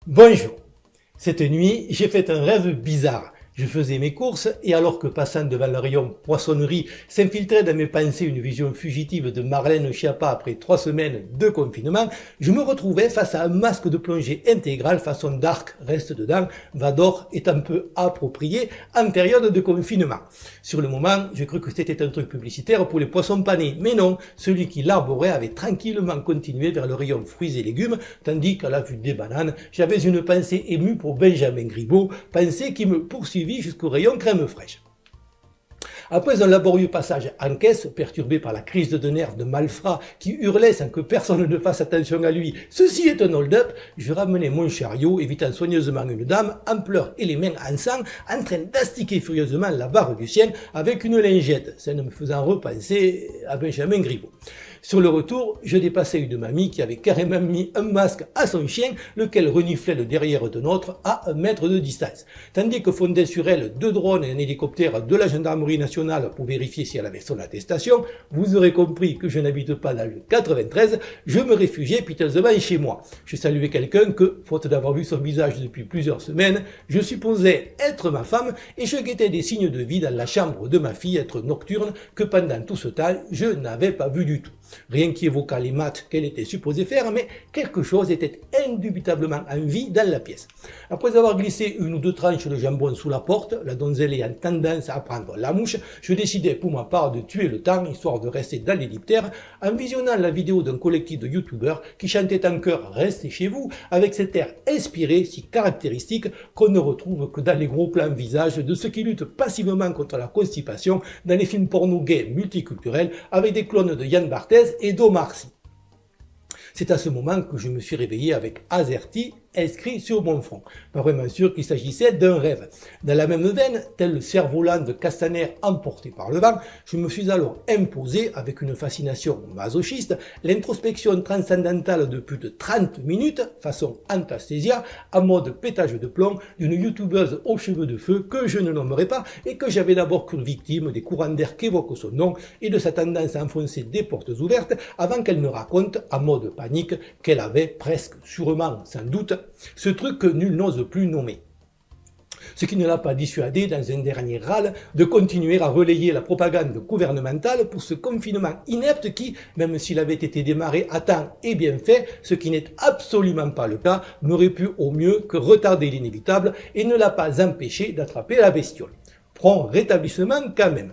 Bonjour. Cette nuit, j'ai fait un rêve bizarre. Je faisais mes courses et alors que passant devant le rayon poissonnerie s'infiltrait dans mes pensées une vision fugitive de Marlène Schiappa après 3 semaines de confinement, je me retrouvais face à un masque de plongée intégral façon Dark, reste dedans, Vador est un peu approprié en période de confinement. Sur le moment, j'ai cru que c'était un truc publicitaire pour les poissons panés, mais non, celui qui l'arborait avait tranquillement continué vers le rayon fruits et légumes, tandis qu'à la vue des bananes, j'avais une pensée émue pour Benjamin Griveaux, pensée qui me poursuivit jusqu'au rayon crème fraîche. Après un laborieux passage en caisse, perturbé par la crise de nerfs de malfrat qui hurlait sans que personne ne fasse attention à lui, ceci est un hold-up, je ramenais mon chariot, évitant soigneusement une dame, en pleurs et les mains en sang, en train d'astiquer furieusement la barre du sien avec une lingette, ça ne me faisant repenser à Benjamin Griveaux. Sur le retour, je dépassais une mamie qui avait carrément mis un masque à son chien, lequel reniflait le derrière de notre à 1 mètre de distance. Tandis que fondaient sur elle 2 drones et un hélicoptère de la gendarmerie nationale pour vérifier si elle avait son attestation, vous aurez compris que je n'habite pas dans le 93, je me réfugiais piteusement chez moi. Je saluais quelqu'un que, faute d'avoir vu son visage depuis plusieurs semaines, je supposais être ma femme et je guettais des signes de vie dans la chambre de ma fille, être nocturne, que pendant tout ce temps, je n'avais pas vu du tout. Rien qui évoqua les maths qu'elle était supposée faire, mais quelque chose était indubitablement en vie dans la pièce. Après avoir glissé 1 ou 2 tranches de jambon sous la porte, la donzelle ayant tendance à prendre la mouche, je décidai pour ma part de tuer le temps, histoire de rester dans l'elliptère, en visionnant la vidéo d'un collectif de youtubeurs qui chantait en chœur « Restez chez vous » avec cet air inspiré, si caractéristique, qu'on ne retrouve que dans les gros plans visages de ceux qui luttent passivement contre la constipation dans les films porno gays multiculturels avec des clones de Yann Barthès et d'Omar Sy. C'est à ce moment que je me suis réveillé avec AZERTY inscrit sur mon front. Pas vraiment sûr qu'il s'agissait d'un rêve. Dans la même veine, tel le cerf-volant de Castaner emporté par le vent, je me suis alors imposé, avec une fascination masochiste, l'introspection transcendantale de plus de 30 minutes, façon Anastasia, en mode pétage de plomb, d'une youtubeuse aux cheveux de feu que je ne nommerai pas et que j'avais d'abord cru victime des courants d'air qu'évoque son nom et de sa tendance à enfoncer des portes ouvertes avant qu'elle ne raconte, en mode panique, qu'elle avait presque, sûrement, sans doute, ce truc que nul n'ose plus nommer. Ce qui ne l'a pas dissuadé, dans un dernier râle, de continuer à relayer la propagande gouvernementale pour ce confinement inepte qui, même s'il avait été démarré à temps et bien fait, ce qui n'est absolument pas le cas, n'aurait pu au mieux que retarder l'inévitable et ne l'a pas empêché d'attraper la bestiole. Prompt rétablissement quand même.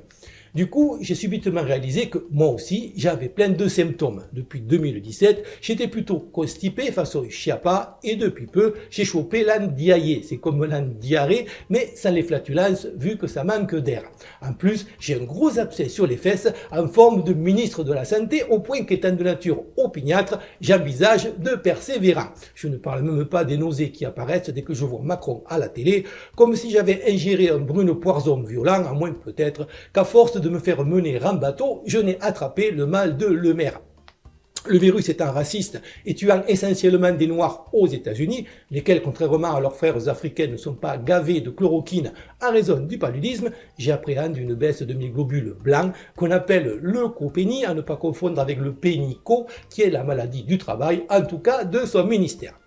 Du coup, j'ai subitement réalisé que moi aussi, j'avais plein de symptômes. Depuis 2017, j'étais plutôt constipé façon Schiappa et depuis peu, j'ai chopé l'andiaillé. C'est comme l'andiarrhée, mais sans les flatulences vu que ça manque d'air. En plus, j'ai un gros abcès sur les fesses en forme de ministre de la Santé au point qu'étant de nature opiniâtre, j'envisage de persévérant. Je ne parle même pas des nausées qui apparaissent dès que je vois Macron à la télé, comme si j'avais ingéré un brune poison violent, à moins peut-être qu'à force de me faire mener en bateau, je n'ai attrapé le mal de Le Maire. Le virus étant raciste et tuant essentiellement des Noirs aux États-Unis, lesquels, contrairement à leurs frères africains, ne sont pas gavés de chloroquine en raison du paludisme, j'appréhende une baisse de mes globules blancs qu'on appelle leucopénie, à ne pas confondre avec le pénico, qui est la maladie du travail, en tout cas de son ministère.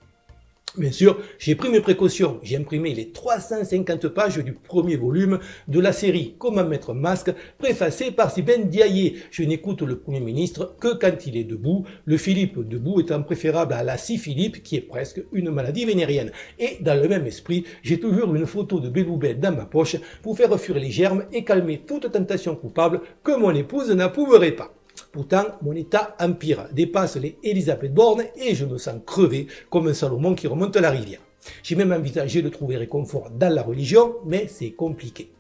Bien sûr, j'ai pris mes précautions, j'ai imprimé les 350 pages du premier volume de la série Comment mettre un masque, préfacé par Sibène Diaye. Je n'écoute le Premier ministre que quand il est debout, le Philippe debout étant préférable à la Philippe qui est presque une maladie vénérienne. Et dans le même esprit, j'ai toujours une photo de Béloubet dans ma poche pour faire fuir les germes et calmer toute tentation coupable que mon épouse n'approuverait pas. Pourtant, mon état empire, dépasse les Elisabeth Borne et je me sens crevé comme un Salomon qui remonte la rivière. J'ai même envisagé de trouver réconfort dans la religion, mais c'est compliqué.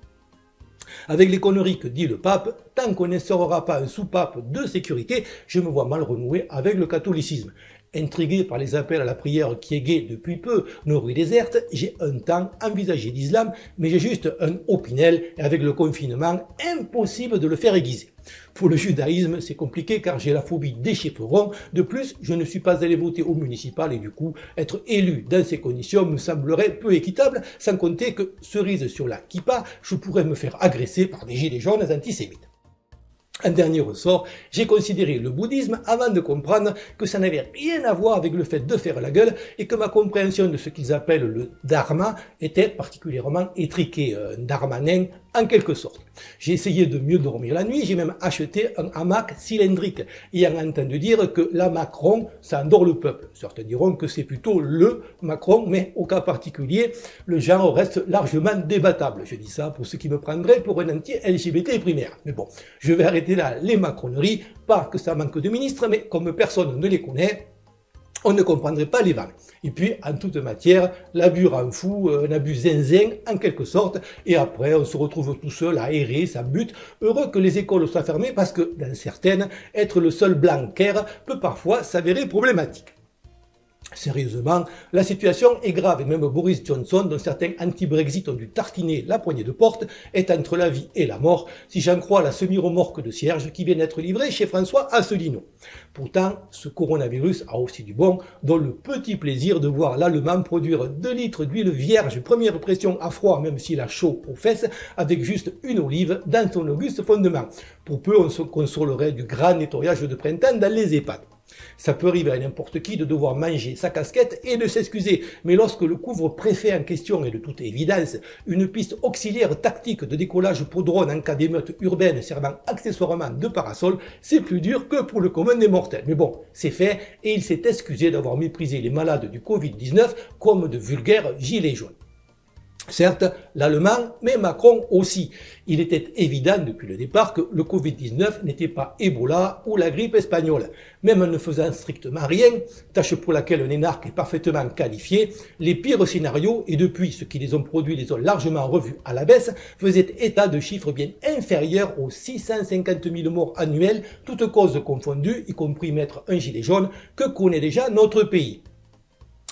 Avec les conneries que dit le pape, tant qu'on n'instaurera pas un sous-pape de sécurité, je me vois mal renouer avec le catholicisme. Intrigué par les appels à la prière qui égaient depuis peu nos rues désertes, j'ai un temps envisagé l'islam, mais j'ai juste un opinel et avec le confinement, impossible de le faire aiguiser. Pour le judaïsme, c'est compliqué car j'ai la phobie des chaperons. De plus, je ne suis pas allé voter au municipal et du coup, être élu dans ces conditions me semblerait peu équitable, sans compter que, cerise sur la kippa, je pourrais me faire agresser par des gilets jaunes antisémites. Un dernier ressort, j'ai considéré le bouddhisme avant de comprendre que ça n'avait rien à voir avec le fait de faire la gueule et que ma compréhension de ce qu'ils appellent le dharma était particulièrement étriquée, un dharma nain en quelque sorte. J'ai essayé de mieux dormir la nuit, j'ai même acheté un hamac cylindrique, ayant entendu dire que la Macron, ça endort le peuple. Certains diront que c'est plutôt le Macron, mais au cas particulier, le genre reste largement débattable. Je dis ça pour ceux qui me prendraient pour un anti-LGBT primaire. Mais bon, je vais arrêter là les macroneries, pas que ça manque de ministres, mais comme personne ne les connaît, on ne comprendrait pas les vannes. Et puis, en toute matière, l'abus rend fou, un abus zinzin en quelque sorte, et après on se retrouve tout seul à errer, ça bute. Heureux que les écoles soient fermées parce que, dans certaines, être le seul Blanquer peut parfois s'avérer problématique. Sérieusement, la situation est grave et même Boris Johnson, dont certains anti-Brexit ont dû tartiner la poignée de porte, est entre la vie et la mort, si j'en crois la semi-remorque de cierge qui vient d'être livrée chez François Asselineau. Pourtant, ce coronavirus a aussi du bon, dont le petit plaisir de voir l'Allemand produire 2 litres d'huile vierge, première pression à froid même s'il a chaud aux fesses, avec juste une olive dans son auguste fondement. Pour peu on se consolerait du grand nettoyage de printemps dans les EHPAD. Ça peut arriver à n'importe qui de devoir manger sa casquette et de s'excuser, mais lorsque le couvre-préfet en question est de toute évidence une piste auxiliaire tactique de décollage pour drone en cas d'émeute urbaine servant accessoirement de parasol, c'est plus dur que pour le commun des mortels. Mais bon, c'est fait et il s'est excusé d'avoir méprisé les malades du Covid-19 comme de vulgaires gilets jaunes. Certes, l'Allemand, mais Macron aussi. Il était évident depuis le départ que le Covid-19 n'était pas Ebola ou la grippe espagnole. Même en ne faisant strictement rien, tâche pour laquelle un énarque est parfaitement qualifié, les pires scénarios, et depuis ceux qui les ont produits les ont largement revus à la baisse, faisaient état de chiffres bien inférieurs aux 650 000 morts annuels, toutes causes confondues, y compris mettre un gilet jaune, que connaît déjà notre pays.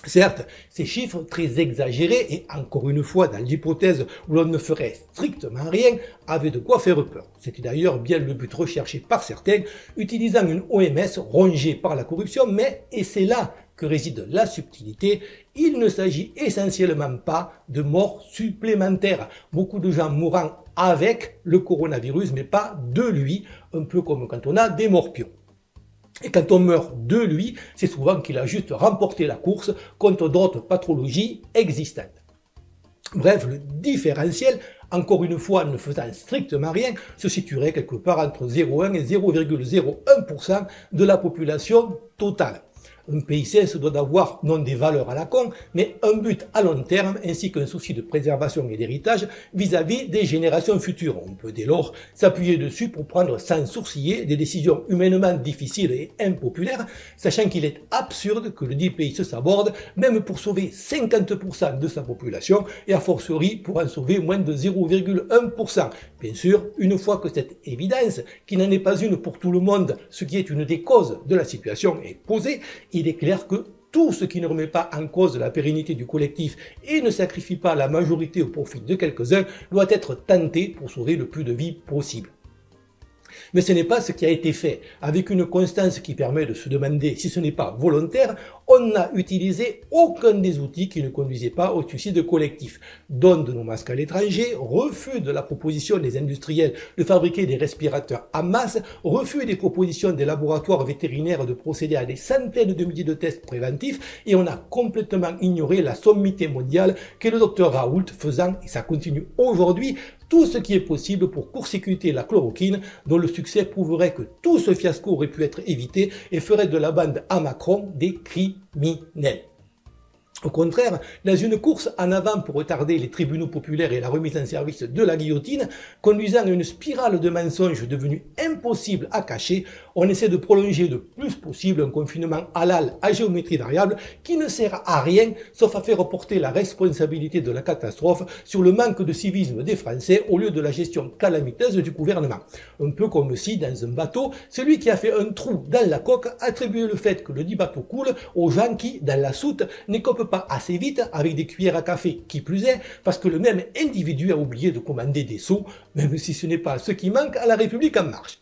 Certes, ces chiffres très exagérés, et encore une fois dans l'hypothèse où l'on ne ferait strictement rien, avaient de quoi faire peur. C'était d'ailleurs bien le but recherché par certains, utilisant une OMS rongée par la corruption, mais, et c'est là que réside la subtilité, il ne s'agit essentiellement pas de morts supplémentaires. Beaucoup de gens mourant avec le coronavirus, mais pas de lui, un peu comme quand on a des morpions. Et quand on meurt de lui, c'est souvent qu'il a juste remporté la course contre d'autres pathologies existantes. Bref, le différentiel, encore une fois ne faisant strictement rien, se situerait quelque part entre 0,1 et 0,01% de la population totale. Un PICS doit avoir non des valeurs à la con, mais un but à long terme ainsi qu'un souci de préservation et d'héritage vis-à-vis des générations futures. On peut dès lors s'appuyer dessus pour prendre sans sourciller des décisions humainement difficiles et impopulaires, sachant qu'il est absurde que le dit pays se saborde, même pour sauver 50% de sa population et a fortiori pour en sauver moins de 0,1%. Bien sûr, une fois que cette évidence, qui n'en est pas une pour tout le monde, ce qui est une des causes de la situation, est posée, il est clair que tout ce qui ne remet pas en cause la pérennité du collectif et ne sacrifie pas la majorité au profit de quelques-uns doit être tenté pour sauver le plus de vies possible. Mais ce n'est pas ce qui a été fait. Avec une constance qui permet de se demander si ce n'est pas volontaire, on n'a utilisé aucun des outils qui ne conduisaient pas au suicide collectif. Don de nos masques à l'étranger, refus de la proposition des industriels de fabriquer des respirateurs en masse, refus des propositions des laboratoires vétérinaires de procéder à des centaines de milliers de tests préventifs, et on a complètement ignoré la sommité mondiale qu'est le docteur Raoult faisant, et ça continue aujourd'hui, tout ce qui est possible pour court-circuiter la chloroquine, dont le succès prouverait que tout ce fiasco aurait pu être évité et ferait de la bande à Macron des criminels. Au contraire, dans une course en avant pour retarder les tribunaux populaires et la remise en service de la guillotine, conduisant à une spirale de mensonges devenue impossible à cacher, on essaie de prolonger le plus possible un confinement halal à géométrie variable qui ne sert à rien sauf à faire porter la responsabilité de la catastrophe sur le manque de civisme des Français au lieu de la gestion calamiteuse du gouvernement. Un peu comme si, dans un bateau, celui qui a fait un trou dans la coque attribuait le fait que le dit bateau coule aux gens qui, dans la soute, n'écopent pas assez vite avec des cuillères à café, qui plus est, parce que le même individu a oublié de commander des seaux, même si ce n'est pas ce qui manque à la République en marche.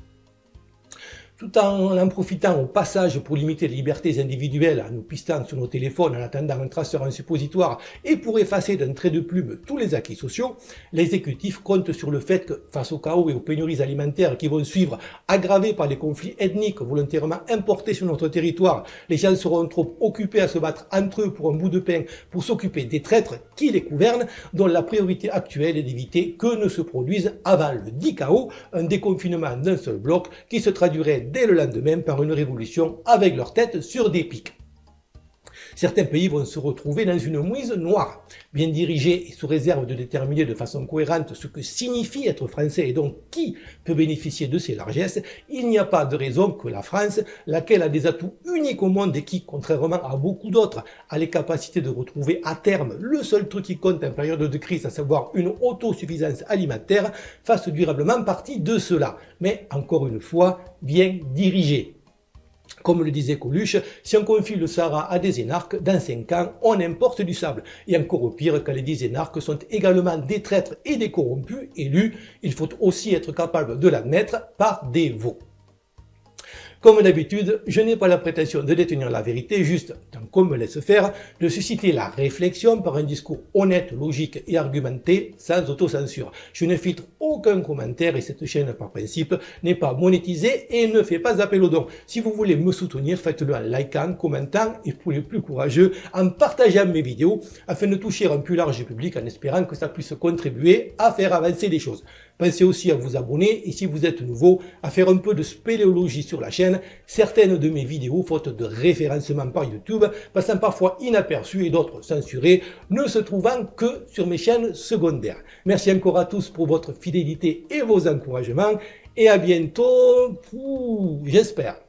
tout en profitant au passage pour limiter les libertés individuelles en nous pistant sur nos téléphones en attendant un traceur en suppositoire et pour effacer d'un trait de plume tous les acquis sociaux, l'exécutif compte sur le fait que, face au chaos et aux pénuries alimentaires qui vont suivre, aggravés par les conflits ethniques volontairement importés sur notre territoire, les gens seront trop occupés à se battre entre eux pour un bout de pain pour s'occuper des traîtres qui les gouvernent, dont la priorité actuelle est d'éviter que ne se produise avant le dit chaos un déconfinement d'un seul bloc qui se traduirait dès le lendemain par une révolution avec leur tête sur des pics. Certains pays vont se retrouver dans une mouise noire. Bien dirigés et sous réserve de déterminer de façon cohérente ce que signifie être français et donc qui peut bénéficier de ces largesses, il n'y a pas de raison que la France, laquelle a des atouts uniques au monde et qui, contrairement à beaucoup d'autres, a les capacités de retrouver à terme le seul truc qui compte en période de crise, à savoir une autosuffisance alimentaire, fasse durablement partie de cela. Mais encore une fois, bien dirigée. Comme le disait Coluche, si on confie le Sahara à des énarques, dans 5 ans, on importe du sable. Et encore pire, quand les 10 énarques sont également des traîtres et des corrompus élus, il faut aussi être capable de l'admettre par des veaux. Comme d'habitude, je n'ai pas la prétention de détenir la vérité, juste, tant qu'on me laisse faire, de susciter la réflexion par un discours honnête, logique et argumenté, sans autocensure. Je ne filtre aucun commentaire et cette chaîne, par principe, n'est pas monétisée et ne fait pas appel aux dons. Si vous voulez me soutenir, faites-le en likant, commentant et pour les plus courageux, en partageant mes vidéos, afin de toucher un plus large public en espérant que ça puisse contribuer à faire avancer les choses. Pensez aussi à vous abonner et si vous êtes nouveau, à faire un peu de spéléologie sur la chaîne. Certaines de mes vidéos, faute de référencement par YouTube, passant parfois inaperçues et d'autres censurées, ne se trouvant que sur mes chaînes secondaires. Merci encore à tous pour votre fidélité et vos encouragements et à bientôt, j'espère.